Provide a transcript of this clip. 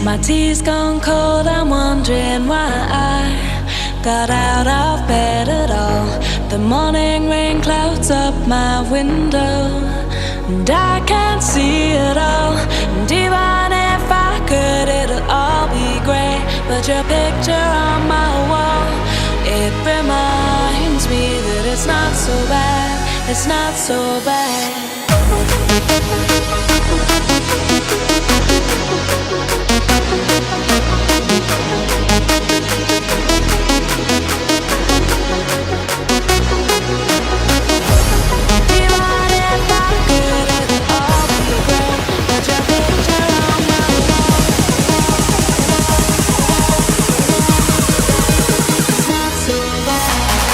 My tea's gone cold, I'm wondering why I got out of bed at all. The morning rain clouds up my window, and I can't see it all. And even if I could, it'll all be grey. But your picture on my wall, it reminds me that it's not so bad, it's not so bad.